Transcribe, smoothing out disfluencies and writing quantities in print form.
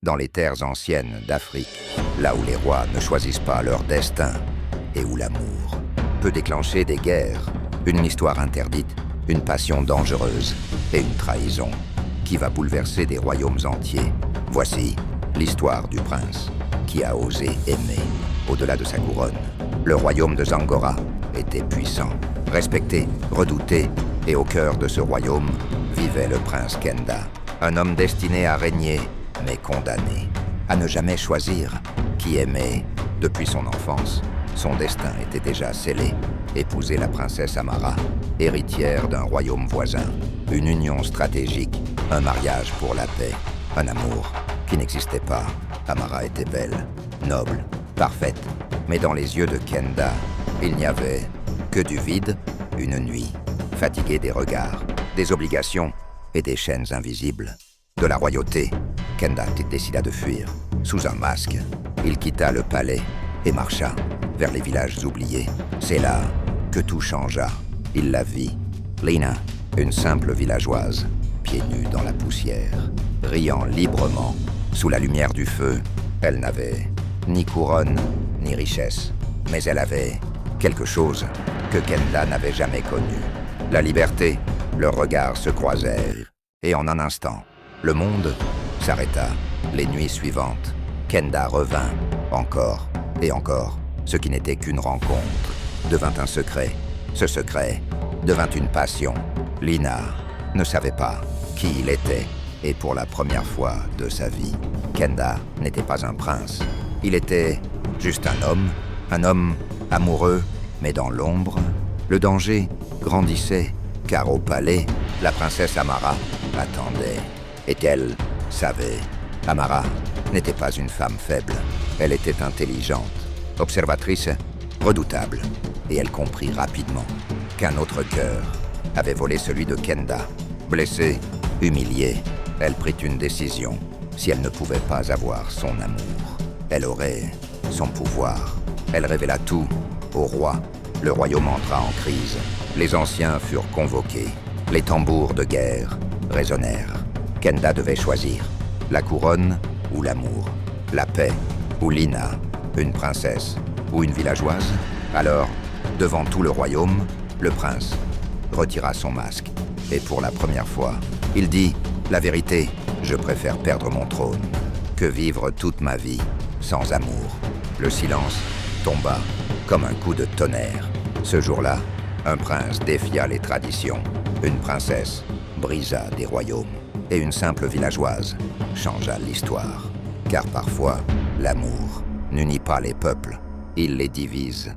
dans les terres anciennes d'Afrique, là où les rois ne choisissent pas leur destin et où l'amour peut déclencher des guerres, une histoire interdite, une passion dangereuse et une trahison qui va bouleverser des royaumes entiers. Voici l'histoire du prince qui a osé aimer au-delà de sa couronne. Le royaume de Zangora était puissant, respecté, redouté, et au cœur de ce royaume vivait le prince Kenda, un homme destiné à régner, mais condamné à ne jamais choisir qui aimait. Depuis son enfance, son destin était déjà scellé. Épouser la princesse Amara, héritière d'un royaume voisin, une union stratégique, un mariage pour la paix, un amour qui n'existait pas. Amara était belle, noble, parfaite, mais dans les yeux de Kenda, il n'y avait que du vide, une nuit, fatigué des regards, des obligations et des chaînes invisibles. De la royauté, Kenda décida de fuir. Sous un masque, il quitta le palais et marcha vers les villages oubliés. C'est là que tout changea. Il la vit, Lina, une simple villageoise, pieds nus dans la poussière, riant librement sous la lumière du feu. Elle n'avait ni couronne, ni richesse, mais elle avait quelque chose que Kenda n'avait jamais connu. La liberté. Leurs regards se croisèrent, et en un instant, le monde s'arrêta. Les nuits suivantes, Kenda revint, encore et encore. Ce qui n'était qu'une rencontre devint un secret. Ce secret devint une passion. Lina ne savait pas qui il était, et pour la première fois de sa vie, Kenda n'était pas un prince. Il était juste un homme amoureux, mais dans l'ombre, le danger grandissait, car au palais, la princesse Amara attendait. Et elle savait. Amara n'était pas une femme faible. Elle était intelligente, observatrice, redoutable. Et elle comprit rapidement qu'un autre cœur avait volé celui de Kenda. Blessée, humiliée, elle prit une décision. Si elle ne pouvait pas avoir son amour, elle aurait son pouvoir. Elle révéla tout au roi. Le royaume entra en crise. Les anciens furent convoqués. Les tambours de guerre résonnèrent. Kenda devait choisir la couronne ou l'amour, la paix ou Lina, une princesse ou une villageoise. Alors, devant tout le royaume, le prince retira son masque. Et pour la première fois, il dit la vérité. Je préfère perdre mon trône que vivre toute ma vie sans amour. Le silence tomba comme un coup de tonnerre. Ce jour-là, un prince défia les traditions. Une princesse brisa des royaumes. Et une simple villageoise changea l'histoire. Car parfois, l'amour n'unit pas les peuples, il les divise.